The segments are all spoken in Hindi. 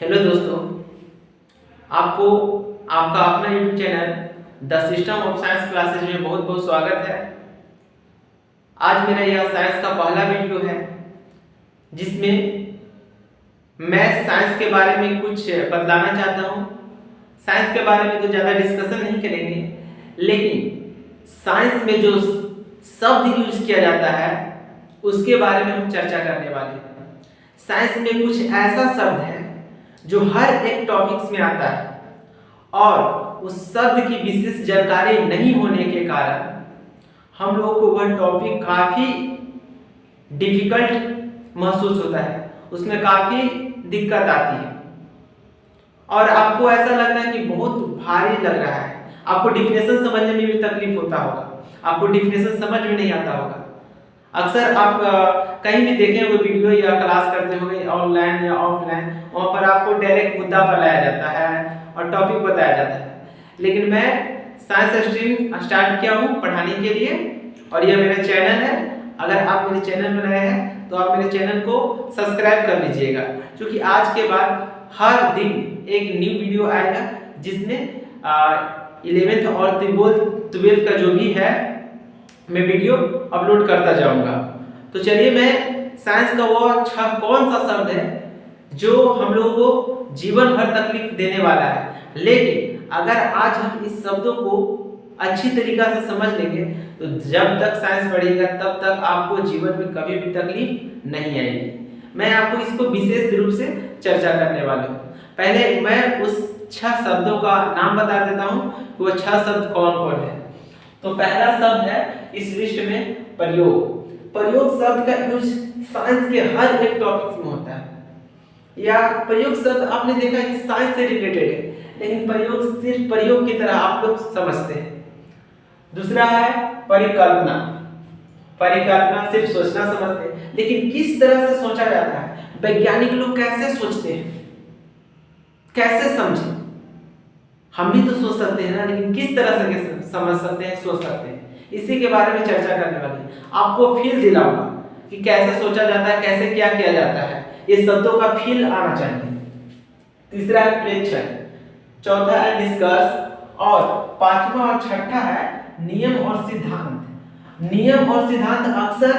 हेलो दोस्तों, आपको आपका अपना YouTube channel the system of science classes में बहुत बहुत स्वागत है। आज मेरा यह साइंस का पहला वीडियो है जिसमें मैं साइंस के बारे में कुछ बतलाना चाहता हूँ। साइंस के बारे में तो ज़्यादा डिस्कशन नहीं करेंगे, लेकिन साइंस में जो शब्द यूज किया जाता है उसके बारे में हम चर्चा करने वाले हैं। साइंस में कुछ ऐसा शब्द है जो हर एक टॉपिक्स में आता है और उस शब्द की विशेष जानकारी नहीं होने के कारण हम लोगों को वह टॉपिक काफ़ी डिफिकल्ट महसूस होता है, उसमें काफ़ी दिक्कत आती है और आपको ऐसा लगता है कि बहुत भारी लग रहा है। आपको डिफिनेशन समझने में भी तकलीफ होता होगा, आपको डिफिनेशन समझ में नहीं आता होगा। अक्सर आप कहीं भी देखे होंगे वीडियो या क्लास करते होंगे ऑनलाइन या ऑफलाइन, वहाँ पर आपको डायरेक्ट मुद्दा पर लाया जाता है और टॉपिक बताया जाता है। लेकिन मैं साइंस स्ट्रीम स्टार्ट किया हूँ पढ़ाने के लिए और यह मेरा चैनल है। अगर आप मेरे चैनल में नए हैं तो आप मेरे चैनल को सब्सक्राइब कर लीजिएगा, क्योंकि आज के बाद हर दिन एक न्यू वीडियो आएगा जिसमें 11th और 12th का जो भी है मैं वीडियो अपलोड करता जाऊंगा। तो चलिए, मैं साइंस का वो कौन सा शब्द है जो हम लोगों को जीवन भर तकलीफ देने वाला है, लेकिन अगर आज हम इस शब्दों को अच्छी तरीका से समझ लेंगे तो जब तक साइंस पढ़िएगा तब तक आपको जीवन में कभी भी तकलीफ नहीं आएगी। मैं आपको इसको विशेष रूप से चर्चा करने वाला हूँ। पहले मैं उस 6 शब्दों का नाम बता देता हूँ कि वो 6 शब्द कौन कौन है। तो पहला शब्द है इस लिस्ट में प्रयोग। प्रयोग शब्द का यूज साइंस के हर एक टॉपिक में होता है, या प्रयोग शब्द आपने देखा है कि साइंस से रिलेटेड है, लेकिन प्रयोग सिर्फ प्रयोग की तरह आप लोग समझते हैं। दूसरा है परिकल्पना। परिकल्पना सिर्फ सोचना समझते हैं, लेकिन किस तरह से सोचा जाता है, वैज्ञानिक लोग कैसे सोचते हैं, कैसे समझे। हम भी तो सोच सकते हैं ना, लेकिन किस तरह से समझ सकते हैं, सोच सकते हैं, इसी के बारे में चर्चा करने वाली है। आपको फील दिलाऊंगा कि कैसे सोचा जाता है, कैसे क्या किया जाता है, ये शब्दों का फील आना चाहिए। तीसरा है प्रेक्षण, चौथा है निष्कर्ष और पांचवा और छठा है नियम और सिद्धांत। नियम और सिद्धांत अक्सर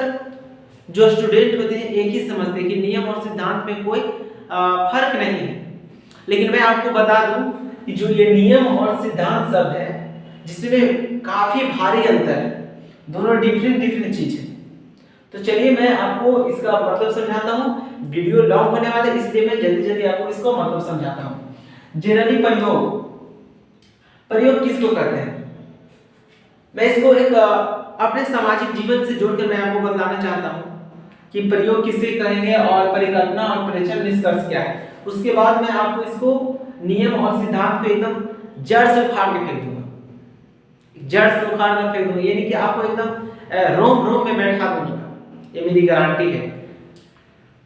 जो स्टूडेंट होते हैं एक ही समझते हैं कि नियम और सिद्धांत में कोई फर्क नहीं है, लेकिन मैं आपको बता दूं कि जो ये नियम और सिद्धांत शब्द है जिसमें काफी भारी अंतर है, दोनों डिफरेंट चीज है। तो चलिए मैं आपको इसका मतलब समझाता हूँ। वीडियो लॉन्ग होने वाला है इसलिए मैं जल्दी आपको इसको मतलब समझाता हूँ। जनरली प्रयोग किसको कहते हैं, मैं इसको एक अपने सामाजिक जीवन से जोड़कर मैं आपको बतलाना चाहता हूँ कि प्रयोग किसे कहेंगे और परिकल्पना और प्रेक्षण निष्कर्ष क्या है। उसके बाद मैं आपको इसको नियम और सिद्धांत को एकदम जड़ से उखाड़ के फेंक दूंगा, जड़ से उखाड़ कर फेंक दूंगा, यानी कि आपको एकदम रोम रोम में बैठा दूंगा, ये मेरी गारंटी है।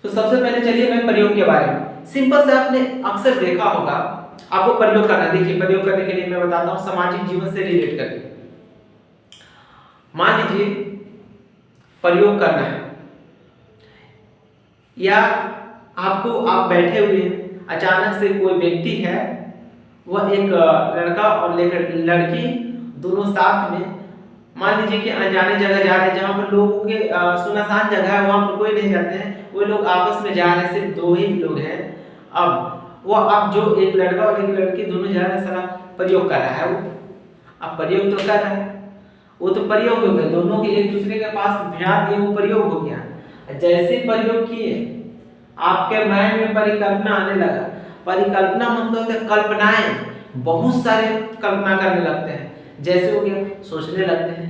तो सबसे पहले चलिए मैं प्रयोग के बारे में सिंपल से आपने अक्सर देखा होगा, आपको प्रयोग करना। देखिए प्रयोग करने के लिए मैं बताता हूँ सामाजिक जीवन से रिलेट करके। मान लीजिए प्रयोग करना है, या आप बैठे हुए हैं, अचानक से कोई व्यक्ति है, वह एक लड़का और लड़की दोनों साथ में, मान लीजिए कि अनजाने जगह जा रहे हैं जहाँ पर लोगों के सुनसान जगह है, वहाँ पर कोई नहीं जाते हैं, वो लोग आपस में जा रहे हैं, सिर्फ 2 ही लोग हैं। अब जो एक लड़का और एक लड़की दोनों जा रहे हैं, सारा प्रयोग कर रहा है। वो अब प्रयोग तो कर रहा है, वो तो प्रयोग हो गया, दोनों के एक दूसरे के पास ध्यान दिए, वो प्रयोग हो गया। जैसे प्रयोग किए आपके माइंड में परिकल्पना आने लगा। परिकल्पना मतलब है कल्पनाएं, बहुत सारे कल्पना करने लगते हैं। जैसे हो गया, सोचने लगते हैं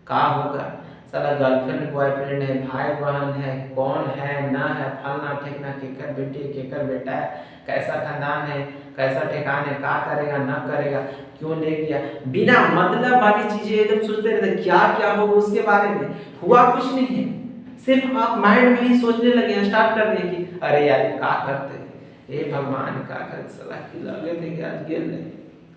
क्या होगा, साला गर्लफ्रेंड बॉयफ्रेंड है, भाई बहन है, कौन है ना है, फलना ठेकना, केकर बेटी केकर बेटा है, कैसा खानदान है, कैसा ठेकान है, क्या करेगा ना करेगा, क्यों ले गया, बिना मतलब वाली चीजें एकदम सोचते रहते क्या क्या होगा उसके बारे में। हुआ कुछ नहीं है, सिर्फ आप माइंड में ही सोचने लगे, स्टार्ट कर दिए कि अरे यार क्या करते, हे भगवान क्या कर, साला की लगे थे कि आज गिर ले,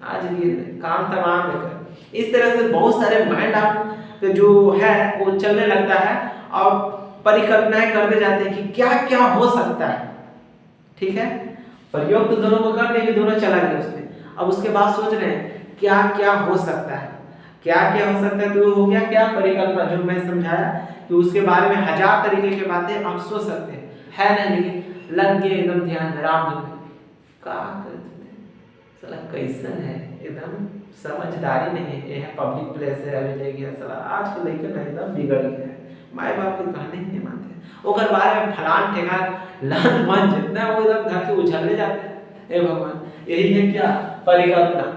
आज गिर ले, काम तमाम लेकर। इस तरह से बहुत सारे माइंड आप जो है वो चलने लगता है और परिकल्पनाएं करते जाते हैं कि क्या क्या हो सकता है। ठीक है, प्रयोग तो दोनों को कर दिए, दोनों चला गया उसमें। अब उसके बाद सोच रहे हैं क्या क्या हो सकता है, क्या क्या हो सकता है। तो हो गया क्या, परिकल्पना, जो मैं समझाया कि उसके बारे में हजार तरीके की बातें आप सोच सकते हैं, है ना। लेकिन लग गए एकदम ध्यान राम में, क्या करते साला कैसन है, एकदम समझदारी नहीं है, ये पब्लिक प्लेस है, अभी ले गया साला। आज के लड़के ना एकदम बिगड़ गया है, माए बाप के कहने ही नहीं मानते। ओकर बारे में फलान ठेकान लान मन जितना वो एकदम घर से उछलने जाते हैं। हे भगवान, यही है क्या, परिकल्पना,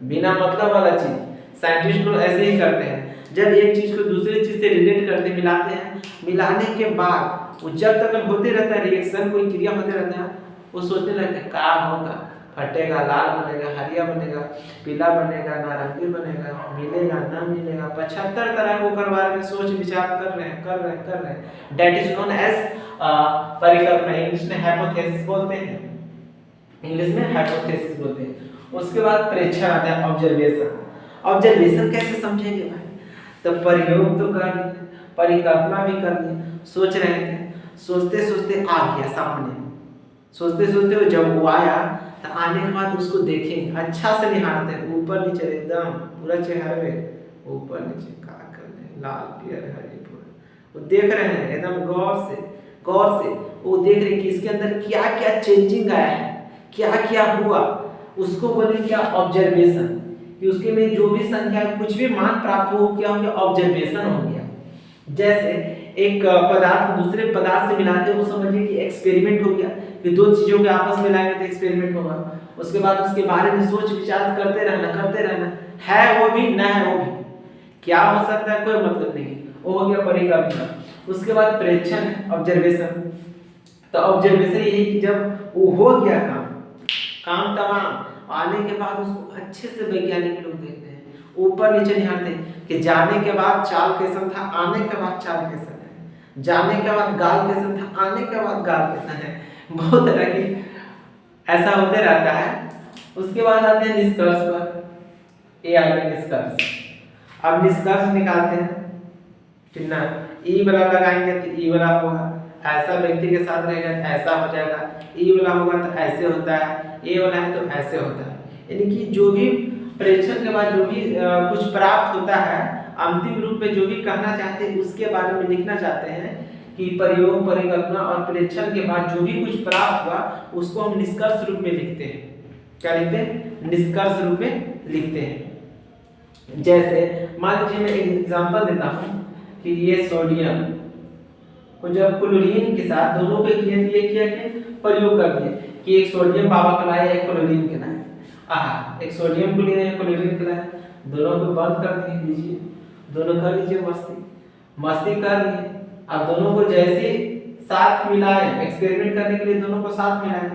बिना मतलब वाला चीज। साइंटिस्ट लोग ऐसे ही करते हैं, जब एक चीज को दूसरी चीज से रिलेट करते मिलाते हैं, मिलाने के बाद वो जब तक होते रहता है रिएक्शन, कोई क्रिया होते रहता है, वो सोचने लगते हैं क्या होगा, फटेगा, लाल बनेगा, हरिया बनेगा, पीला बनेगा, नारंगी बनेगा, मिलेगा ना मिलेगा, 75 तरह के ऊपर बारे में सोच विचार कर रहे हैं। दैट इज नोन एज परिकल्पना, इंग्लिश में हाइपोथेसिस बोलते हैं, उसके बाद प्रेक्षण आता है, ऑब्जर्वेशन कैसे समझेंगे भाई। तो प्रयोग तो कर लिए, परिकल्पना भी कर ली, सोच रहे थे, सोचते सोचते आ गया सामने, सोचते सोचते जब वो आया तो आने के बाद उसको देखेंगे, अच्छा से निहारते हैं, ऊपर नीचे एकदम पूरा चेहरे ऊपर नीचे, क्या कर रहे हैं, लाल पीला हरे पूरा वो देख रहे हैं एकदम गौर से वो देख रहे हैं कि इसके अंदर क्या क्या चेंजिंग आया है, क्या क्या हुआ, उसको बोले क्या, ऑब्जर्वेशन। कि उसके में जो भी संख्या कुछ भी मान प्राप्त हो, क्या हो गया, ऑब्जर्वेशन हो गया। जैसे एक पदार्थ दूसरे पदार्थ से मिलाते हो, समझिए कि एक्सपेरिमेंट हो गया, कि दो चीजों के आपस में लाएंगे तो एक्सपेरिमेंट होगा। उसके बाद उसके बारे में सोच विचार करते रहना, है वो भी ना है वो भी, क्या हो सकता है कोई मतलब नहीं, वो हो गया परिकल्पना। उसके बाद प्रेक्षण, ऑब्जर्वेशन। तो ऑब्जर्वेशन यही कि जब वो हो गया काम तमाम, आने के बाद उसको अच्छे से वैज्ञानिक लोग देखते हैं, ऊपर नीचे निहारते हैं कि जाने के बाद चाल कैसा था, आने के बाद चाल कैसा है, जाने के बाद गाल कैसा था, आने के बाद गाल कैसा है, बहुत तरह की ऐसा होते रहता है। उसके बाद आते हैं निष्कर्ष पर, ये आ गया निष्कर्ष। अब निष्कर्ष निकालते हैं, ठीक ना, ई वाला लगाएंगे तो ई वाला होगा, ऐसा व्यक्ति के साथ रहेगा ऐसा हो जाएगा, ई वाला होगा तो ऐसे होता है, ए वाला है तो ऐसे होता है। यानी कि जो भी प्रेक्षण के बाद जो भी कुछ प्राप्त होता है, अंतिम रूप में जो भी कहना चाहते हैं उसके बारे में लिखना चाहते हैं कि प्रयोग, परिकल्पना और प्रेक्षण के बाद जो भी कुछ प्राप्त हुआ उसको हम निष्कर्ष रूप में लिखते हैं। क्या लिखते हैं, निष्कर्ष रूप में लिखते हैं। जैसे मान लीजिए मैं एक एग्जांपल देता हूँ कि ये सोडियम को जब क्लोरीन के साथ दोनों को किया प्रयोग कर दिए कि एक सोडियम बाबा को लाया, एक क्लोरीन के लाया, एक सोडियम को लिया, एक क्लोरीन के लाया, दोनों को बंद कर दिए, लीजिए दोनों कर लीजिए मस्ती कर लिए। अब दोनों को जैसे साथ मिलाए, एक्सपेरिमेंट करने के लिए दोनों को साथ मिलाए,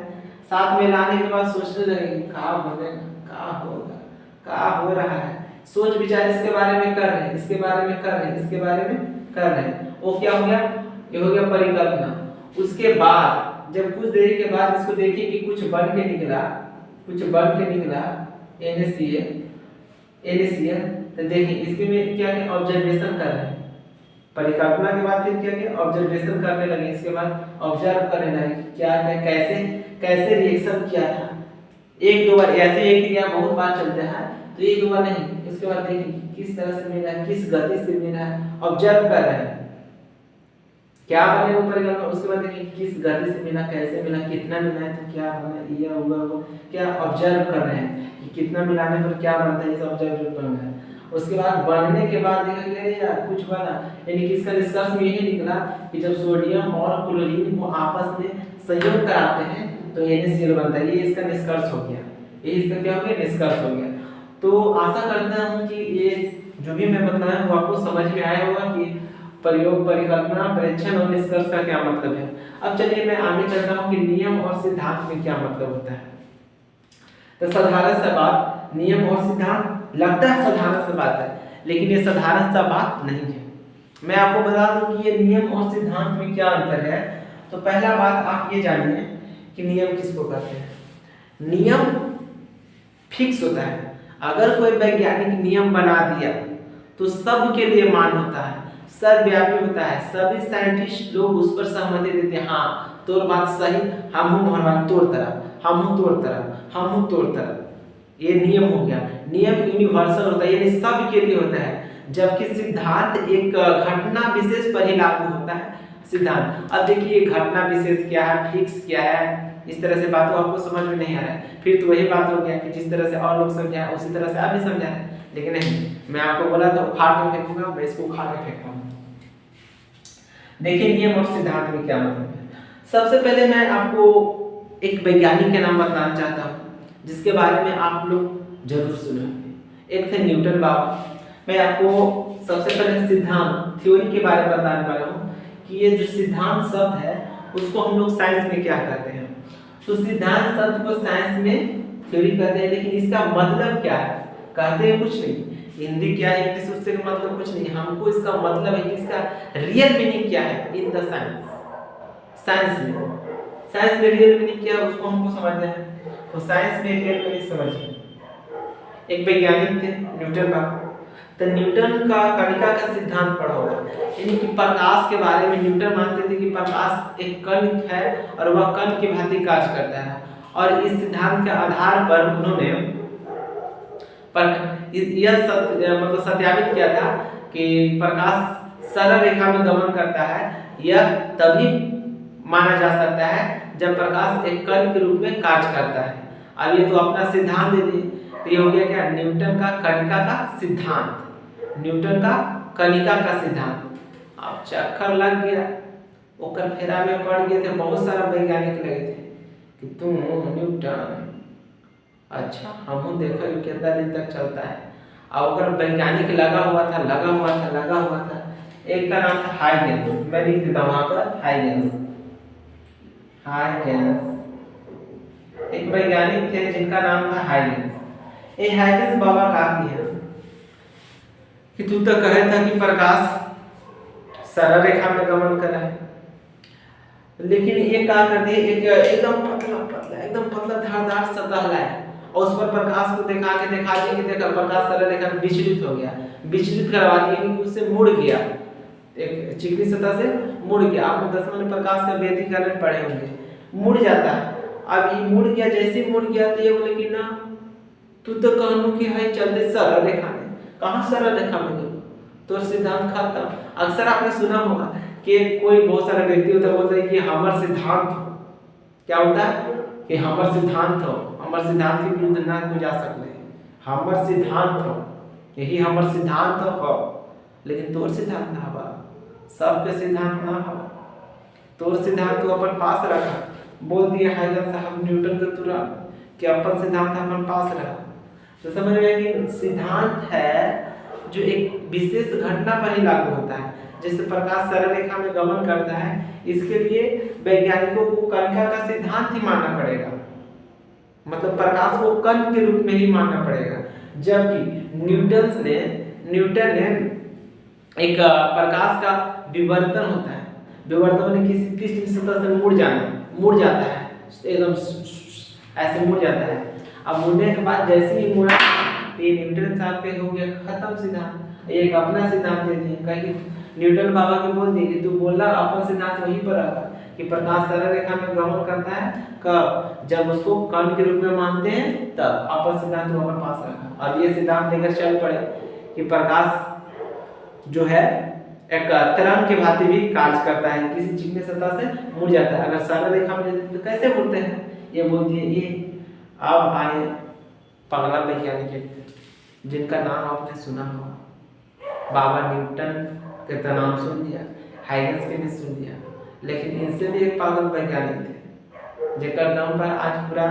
साथ मिलाने के बाद सोचने लगे क्या बनेगा, क्या होगा, क्या हो रहा है, सोच विचार इसके बारे में कर रहे हैं, इसके बारे में कर रहे हैं, इसके बारे में कर रहे हैं, वो क्या हो गया, ये हो गया परिकल्पना। उसके बाद जब कुछ देरी के बाद इसको देखिए कि कुछ बन के निकला NaCl, तो देखिए इसके में क्या है, ऑब्जर्वेशन कर रहे हैं। परिकल्पना के बाद फिर क्या किया, ऑब्जर्वेशन करने लगे, इसके बाद ऑब्जर्व करने लगे क्या क्या कैसे रिएक्शन किया था। एक दो बार ऐसे एक क्रिया बहुत बार चलता है तो एक दो बार नहीं, उसके बाद देखिए किस तरह से मिला है, किस गति से मिला है, ऑब्जर्व कर रहे हैं क्या बने वो परिकल्पना। उसके बाद देखिए किस गति से मिला, कैसे मिला, कितना मिला है तो क्या बना, ये होगा वो, क्या ऑब्जर्व कर रहे हैं कि कितना मिलाने पर क्या बनता है, इस ऑब्जर्व बन रहा है। उसके बाद बनने के बाद देखा कि अरे यार कुछ बना, यानी कि इसका निष्कर्ष में यही निकला कि जब सोडियम और क्लोरीन को आपस में संयोग कराते हैं तो NaCl बनता है। ये इसका निष्कर्ष हो गया, ये इसका क्या हो गया, निष्कर्ष हो गया। तो आशा करता हूँ कि ये जो भी मैं बताया वो आपको समझ में आया होगा कि प्रयोग, परिकल्पना, प्रेक्षण और निष्कर्ष का क्या मतलब है। अब चलिए मैं आगे चलता हूँ कि नियम और सिद्धांत में क्या मतलब होता है। तो साधारण सा बात, नियम और सिद्धांत लगता है साधारण सा बात है, लेकिन ये साधारण सा बात नहीं है। मैं आपको बता दूं कि ये नियम और सिद्धांत में क्या अंतर है। तो पहला बात आप ये जानिए कि नियम किसको कहते हैं। नियम फिक्स होता है, अगर कोई वैज्ञानिक नियम बना दिया तो सबके लिए मान होता है, सर्वव्यापी होता है, सभी साइंटिस्ट लोग उस पर सहमति देते हैं, हाँ तोर बात सही, हम हूँ मोहर बात तोर तरफ, हम हूँ तोड़ तरफ, हम हूँ तोड़ तरफ। ये नियम हो गया। नियम यूनिवर्सल होता है, यानी सब के लिए होता है, जबकि सिद्धांत एक घटना विशेष पर ही लागू होता है। सिद्धांत, अब देखिए घटना विशेष क्या है, फिक्स क्या है, इस तरह से बातों आपको समझ में नहीं आ रहा है। फिर तो वही बात हो गया कि जिस तरह से और लोग समझाए उसी तरह से आप भी समझा रहे हैं, लेकिन नहीं, मैं आपको बोला था उखाड़ के फेंकूंगा, मैं इसको उखाड़ के फेंकूंगा। देखिए नियम और सिद्धांत में क्या मतलब है। सबसे पहले मैं आपको एक वैज्ञानिक के नाम बताना चाहता हूँ, जिसके बारे में आप लोग जरूर सुने होंगे। एक थे न्यूटन बाबा। मैं आपको सबसे पहले सिद्धांत थ्योरी के बारे में बताने वाला हूँ कि ये जो सिद्धांत शब्द है उसको हम लोग साइंस में क्या कहते हैं। तो सिद्धांत शब्द को साइंस में थ्योरी कहते हैं, लेकिन इसका मतलब क्या है, कहते हैं कुछ नहीं। हिंदी क्या है, इंग्लिश उससे मतलब कुछ नहीं, हमको इसका मतलब है कि इसका रियल मीनिंग क्या है इन द साइंस। साइंस में रियल मीनिंग क्या है उसको हमको समझना है। तो साइंस में रियल मीनिंग समझिए। एक वैज्ञानिक थे न्यूटन बाबा। तो न्यूटन का कणिका का सिद्धांत पढ़ा होगा, यानी कि प्रकाश के बारे में न्यूटन मानते थे कि प्रकाश एक कण है और वह कण की भांति कार्य करता है। और इस सिद्धांत के आधार पर उन्होंने यह मतलब सत्यापित किया था कि प्रकाश सरल रेखा में गमन करता है। यह तभी माना जा सकता है जब प्रकाश एक कण के रूप में कार्य करता है। अब ये तो अपना सिद्धांत दे दिए, तो ये हो गया क्या, न्यूटन का कणिका का सिद्धांत। न्यूटन का कणिका का सिद्धांत। अब चक्कर लग गया, ओकर फेरा में पड़ गए थे, बहुत सारा वैज्ञानिक लगे थे कि तुम न्यूटन, अच्छा हम देखो कितना दिन तक चलता है। और अगर वैज्ञानिक लगा हुआ था। एक का नाम था हाइगेंस, मैं लिख देता हूँ वहाँ पर हाइगेंस। एक वैज्ञानिक थे जिनका नाम था हाइगेंस। ये हाइगेंस बाबा काफी है कि तू तो कहे था कि प्रकाश सरल रेखा में गमन कर रहा है, लेकिन ये क्या कर दिए, एक एकदम पतला धारदार सतह लाए और उस पर प्रकाश को दिखा दिए कि देखा प्रकाश सरल रेखा में विचलित हो गया, विचलित करवा दिया कि उससे मुड़ गया, एक चिकनी सतह से मुड़ गया। आपने 10वीं में प्रकाश का व्यतिकरण पढ़े होंगे, मुड़ जाता है। अब ये मुड़ गया, जैसे मुड़ गया तो ये बोले कि ना तू तो कहूँ कि है चलते सरल रेखा में, कहाँ सरल रेखा में गए, तो सिद्धांत खत्म। अक्सर आपने सुना होगा कि कोई बहुत सारा व्यक्ति होता है, बोलता है कि हमार सिद्धांत हो, क्या होता है कि हमार सिद्धांत हो, हमार सिद्धांत के विरुद्ध ना कोई जा सकते, हमार सिद्धांत हो, यही हमार सिद्धांत हो। लेकिन तोर सिद्धांत ना हवा, सबके सिद्धांत ना हवा, तोर सिद्धांत को अपन पास रखा। बोल दिया हाइगेंस साहब न्यूटन का तुरंत कि अपन सिद्धांत अपन पास रखा। तो समझ में कि सिद्धांत है जो एक विशेष घटना पर ही लागू होता है। जैसे प्रकाश सरल रेखा में गमन करता है, इसके लिए वैज्ञानिकों को कणिका का सिद्धांत ही मानना पड़ेगा, मतलब प्रकाश को कण के रूप में ही मानना पड़ेगा। जबकि न्यूटन ने एक प्रकाश का विवर्तन होता है, विवर्तन में किसी सतह से मुड़ जाता है, एकदम ऐसे मुड़ जाता है। अब मुड़ने के बाद जैसे ही मुड़ा, ये न्यूटन साहब पे हो गया खत्म सिद्धांत, एक अपना सिद्धांत दे दिए। कहीं न्यूटन बाबा के बोल दिए कि तू बोला अपन सिद्धांत वहीं पर आया कि प्रकाश सरल रेखा में गमन करता है, कब, जब उसको कण के रूप में मानते हैं तब अपन सिद्धांत वहां पास रखा। अब ये सिद्धांत लेकर चल पड़े कि प्रकाश जो है एक तरंग के भांति भी कार्य करता है, किसी चिकनी सतह से मुड़ जाता है। अगर सरल रेखा में तो कैसे मुड़ते हैं, ये बोल दिए। ये अब आए पगला वैज्ञानिक जिनका नाम आपने सुना होगा, बाबा न्यूटन के तो नाम सुन लिया, हाइगेंस के भी सुन लिया, लेकिन इनसे भी एक पागल वैज्ञानिक थे जेकर नाम पर आज पूरा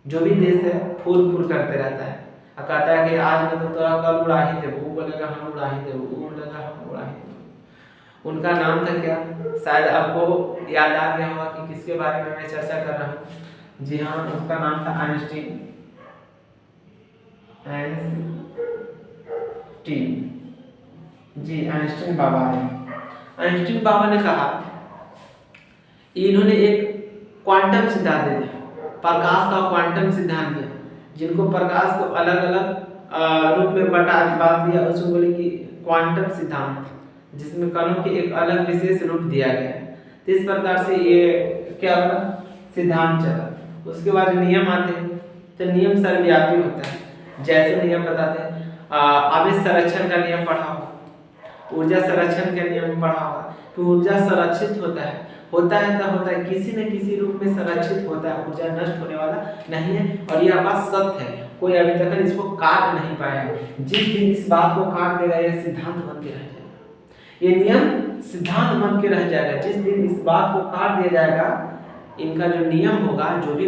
जो भी देश है फूल करते रहता है और कहता है कि आज मैं तो तोरा कल उड़ा ही देबो, वो बोलेगा हम उड़ा ही देबो, वो बोलेगा हम उड़ा ही देबो। उनका नाम था क्या, शायद आपको याद आ गया होगा कि किसके बारे में मैं चर्चा कर रहा हूँ। जी हाँ, उसका नाम था आइंस्टीन। जी आइंस्टीन बाबा है। आइंस्टीन बाबा ने कहा, इन्होंने एक क्वांटम सिद्धांत दे दिया, प्रकाश का क्वांटम सिद्धांत दिया, जिनको प्रकाश को अलग अलग रूप में बांट दिया, उसको बोले कि क्वांटम सिद्धांत, जिसमें कणों के एक अलग विशेष रूप दिया गया है। तो इस प्रकार से ये क्या होगा, सिद्धांत चला, उसके बाद नियम आते हैं। तो नियम सर्वव्यापी होता है। जैसे नियम बताते हैं, आवेश संरक्षण का नियम पढ़ा होगा, ऊर्जा संरक्षण का नियम पढ़ा होगा कि ऊर्जा संरक्षित होता है तो होता है, किसी न किसी रूप में संरक्षित होता है, ऊर्जा नष्ट होने वाला नहीं है। और यह बात सत्य है, कोई अभी तक इसको काट नहीं पाया है। जिस दिन इस बात को काट देगा यह सिद्धांत बन के रह जाएगा, ये नियम सिद्धांत बन के रह जाएगा। जिस दिन इस बात को काट दिया जाएगा, इनका जो नियम होगा, जो भी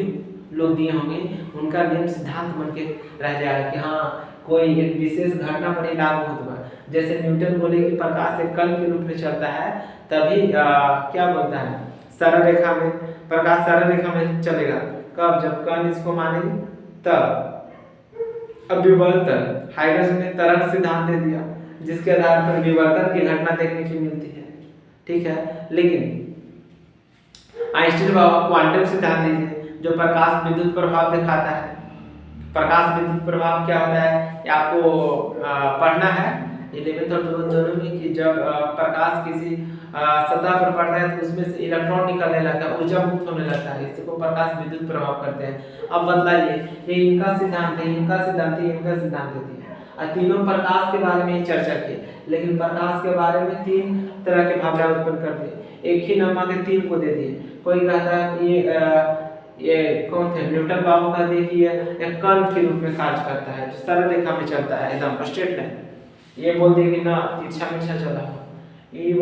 लोग दिए होंगे उनका नियम सिद्धांत बन के रह जाएगा कि हाँ कोई एक विशेष घटना पर ही लागू होता है। जैसे न्यूटन बोले कि प्रकाश एक कण के रूप में चलता है, तभी क्या बोलता है, सरल रेखा में, प्रकाश सरल रेखा में चलेगा। कब? जब कण इसको मानेगी तब। अब विवर्तन, हाइड्रोजन ने तरंग सिद्धांत दे दिया, जिसके आधार पर विवर्तन की घटना देखने की मिलती है, ठीक है। लेकिन आइंस्टीन बाबा क्वांटम सिद्धांत दीजिए, जो प्रकाश विद्युत प्रभाव दिखाता है। प्रकाश विद्युत प्रभाव क्या होता है, ये आपको पढ़ना है 11th और 12th में, कि जब प्रकाश किसी सतह पर पड़ता है तो उसमें से इलेक्ट्रॉन निकलने लगता है, ऊर्जा मुक्त होने लगता है, इसको प्रकाश विद्युत प्रभाव करते हैं। अब बतलाइए, ये इनका सिद्धांत है, इनका सिद्धांत है, इनका सिद्धांत देती है, और तीनों प्रकाश के बारे में चर्चा की। लेकिन प्रकाश के बारे में 3 तरह के भावना उत्पन्न करते हैं, एक ही नंबर के 3 को दे दिए। कोई कहता है ये कौन थे, न्यूटन बाबू का देखिए एक कण के रूप में कार्य करता है, जो सरल रेखा में चलता है, एकदम स्ट्रेट लाइन। ये बोल दिए कि ना तिरछा मिर्छा चला, ये